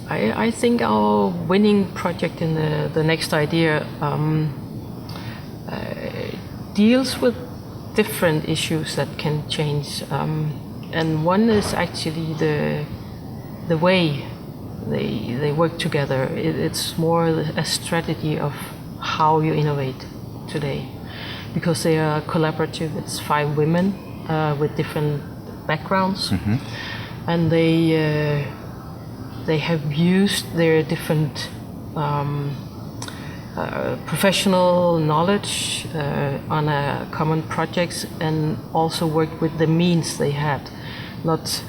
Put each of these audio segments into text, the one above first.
I think our winning project in the next idea deals with different issues that can change, and one is actually the way they work together. It's more a strategy of how you innovate today, because they are collaborative. It's 5 women with different backgrounds, and they have used their different professional knowledge on a common projects, and also worked with the means they had, not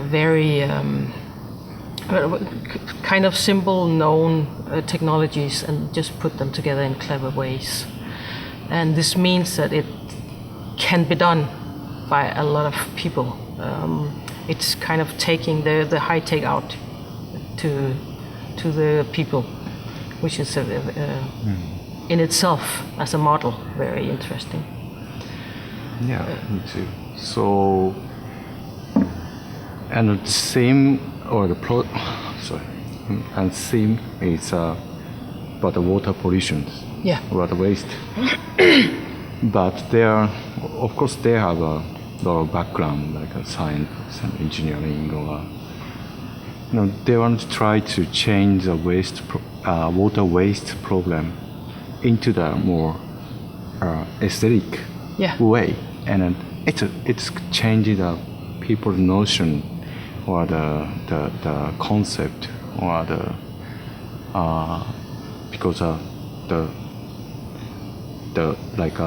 very kind of simple known technologies, and just put them together in clever ways. And this means that it can be done by a lot of people. It's kind of taking the high tech out to the people, which is in itself as a model very interesting. Yeah, me too. So, and the same or the and same is about the water pollution, water waste. But of course, they have a lot of background, like science and engineering, or they want to try to change the water waste problem into the more aesthetic way, and it's changing the people's notion or the concept, or because the like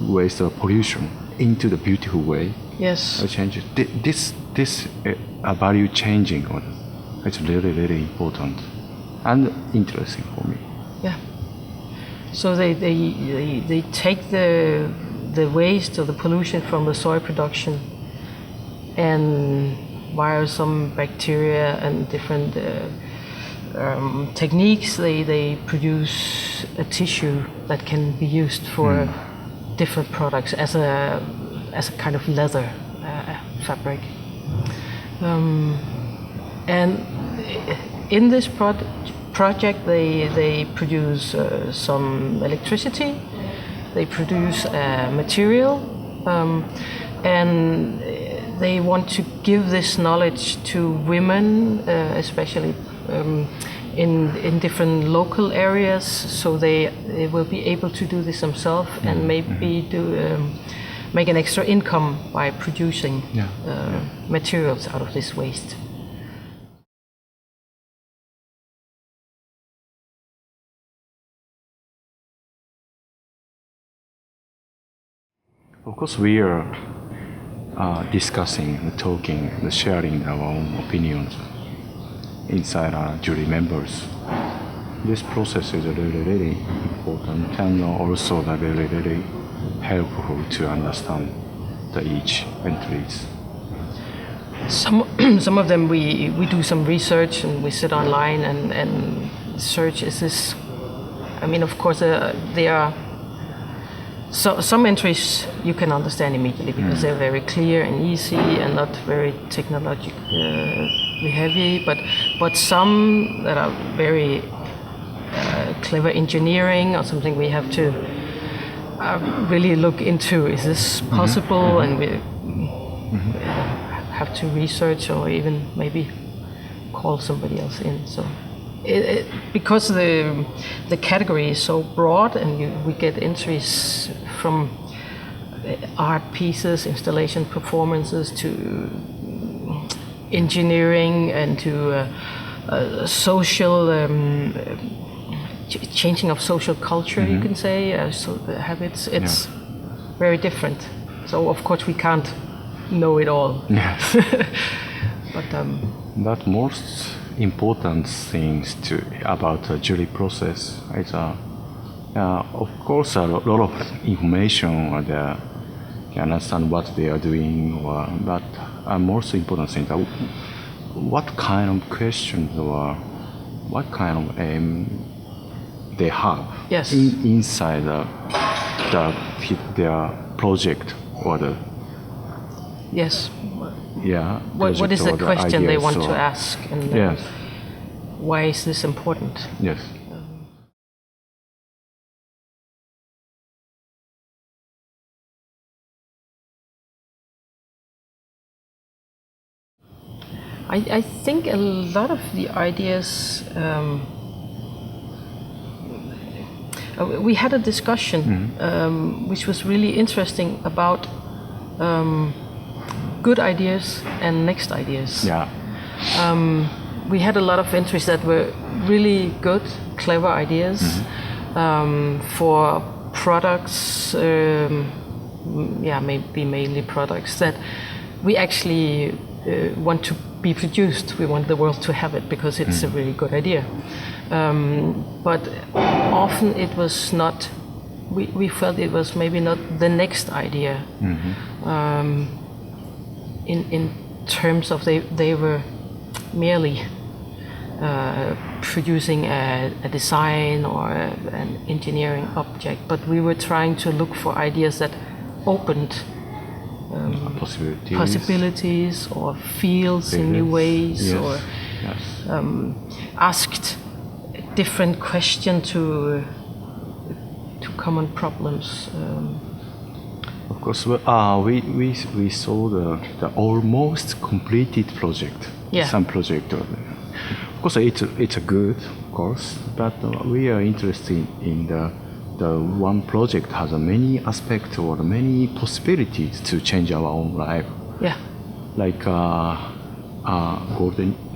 waste pollution into the beautiful way. Yes. Change it. This value changing, it's really important and interesting for me. Yeah. So they take the waste or the pollution from the soil production, and via some bacteria and different techniques, they produce a tissue that can be used for different products as a kind of leather fabric. And in this project, they produce some electricity, they produce material, and they want to give this knowledge to women, especially in different local areas, so they will be able to do this themselves, and maybe make an extra income by producing materials out of this waste. Of course, we are discussing, talking, sharing our own opinions inside our jury members. This process is really important, and also really helpful to understand each entries. Some of them we do some research, and we sit online and search. Is this? I mean, of course, there are some entries you can understand immediately because they're very clear and easy and not very technologically heavy. But some that are very clever engineering or something, we have to really look into. Is this possible? And we have to research, or even maybe call somebody else in. So because the category is so broad, and we get entries from art pieces, installation performances, to engineering, and to social changing of social culture, you can say, so habits. It's very different. So of course we can't know it all. Yes. But most important things about the jury process is, of course, a lot of information there. You understand what they are doing, but most important thing, what kind of questions or what kind of aim they have inside their project, or Yes. Yeah. What is the question they want to ask? And yes. Why is this important? Yes. I think a lot of the ideas. We had a discussion which was really interesting about good ideas and next ideas. Yeah. We had a lot of entries that were really good, clever ideas for products, maybe mainly products that we actually want to be produced. We want the world to have it because it's a really good idea. But often it was not, we felt it was maybe not the next idea. In terms of they were merely producing a design or an engineering object, but we were trying to look for ideas that opened possibilities or fields in new ways, or asked different questions to common problems. Of course, we saw the almost completed project. Yeah. Some project. Of course, it's a good, of course, but we are interested in the one project has many aspects or many possibilities to change our own life. Yeah. Like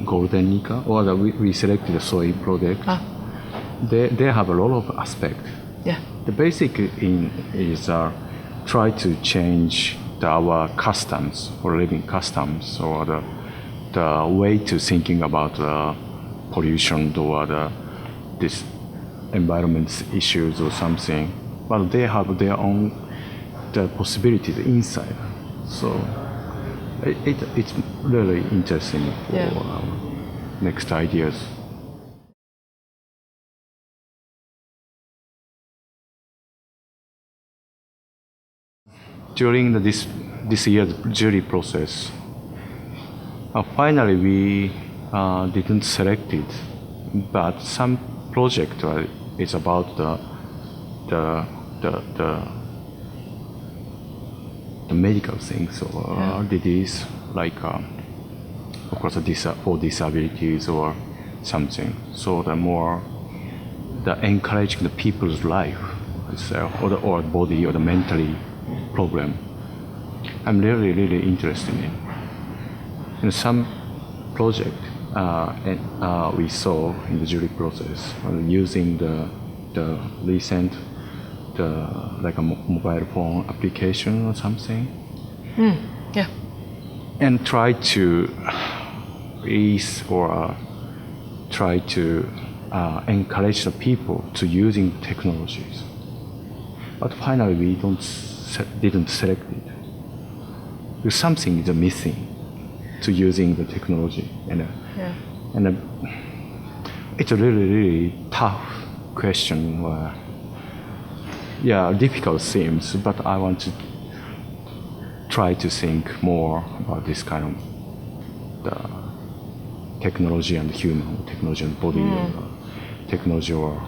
Golden Nika, or we selected the soy project. They have a lot of aspects. Yeah. The basic is try to change our customs or living customs or the way to thinking about pollution or this environment issues or something. But they have their own possibilities inside. So it's really interesting for next ideas. During this year's jury process, finally we didn't select it, but some project is about the medical things or disease, like of course for disabilities or something. So the more encouraging the people's life itself, or body or the mentally problem. I'm really interested in. And some project we saw in the jury process using the recent like a mobile phone application or something. Yeah. And try to ease or try to encourage the people to using technologies. But finally we didn't select it. Because something is missing to using the technology, and it's a really tough question. Difficult themes, but I want to try to think more about this kind of the technology and human, technology and body, or technology or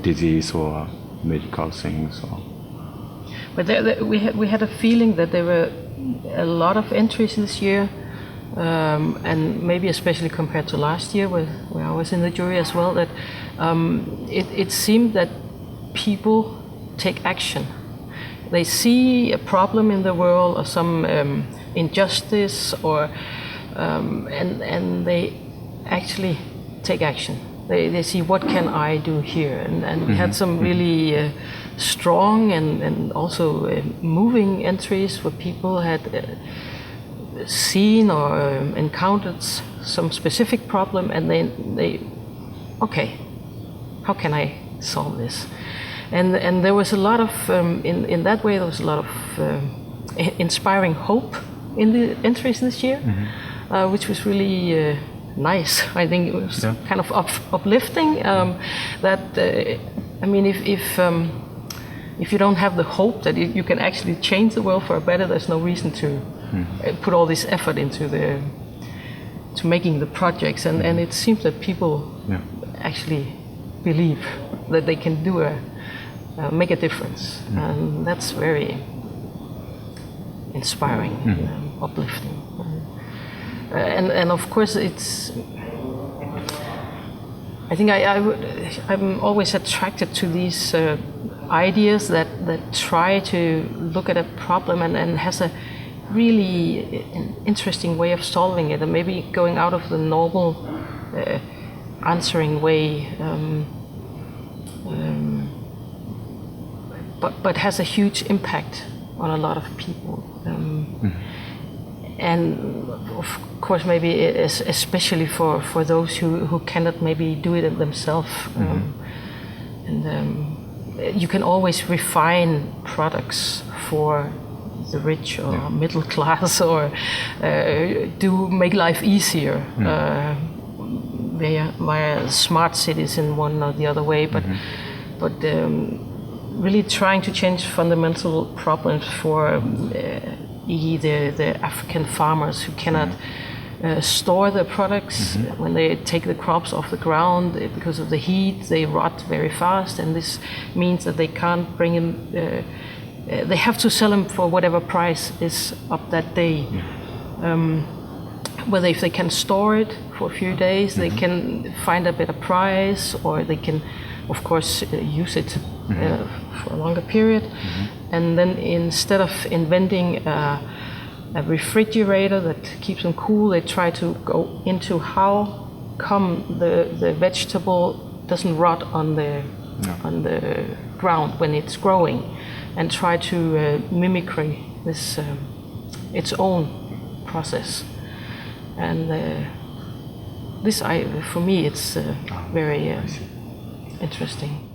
disease or medical things. But we had a feeling that there were a lot of entries this year, and maybe especially compared to last year, where I was in the jury as well, that it seemed that people take action. They see a problem in the world or some injustice, or and they actually take action. They see, what can I do here, and we had some really strong and also moving entries where people had seen or encountered some specific problem, and they okay, how can I solve this? And there was a lot of in that way there was a lot of inspiring hope in the entries this year, which was really nice. I think it was kind of uplifting. That I mean, if you don't have the hope that you can actually change the world for a better, there's no reason put all this effort into making the projects, and it seems that people actually believe that they can do make a difference, and that's very inspiring, uplifting, and of course it's. I think I'm always attracted to these ideas that try to look at a problem and has a really an interesting way of solving it, and maybe going out of the normal answering way, but has a huge impact on a lot of people. And of course, maybe especially for those who cannot maybe do it themselves. You can always refine products for the rich or middle class, or make life easier via smart cities in one or the other way. But really trying to change fundamental problems for the African farmers who cannot store their products. When they take the crops off the ground, because of the heat, they rot very fast, and this means that they can't bring in. They have to sell them for whatever price is up that day. Whether if they can store it for a few days, they can find a better price, or they can, of course, use it for a longer period. And then instead of inventing a refrigerator that keeps them cool, they try to go into how come the vegetable doesn't rot on the ground when it's growing, and try to mimicry this its own process. And this, for me, it's very interesting.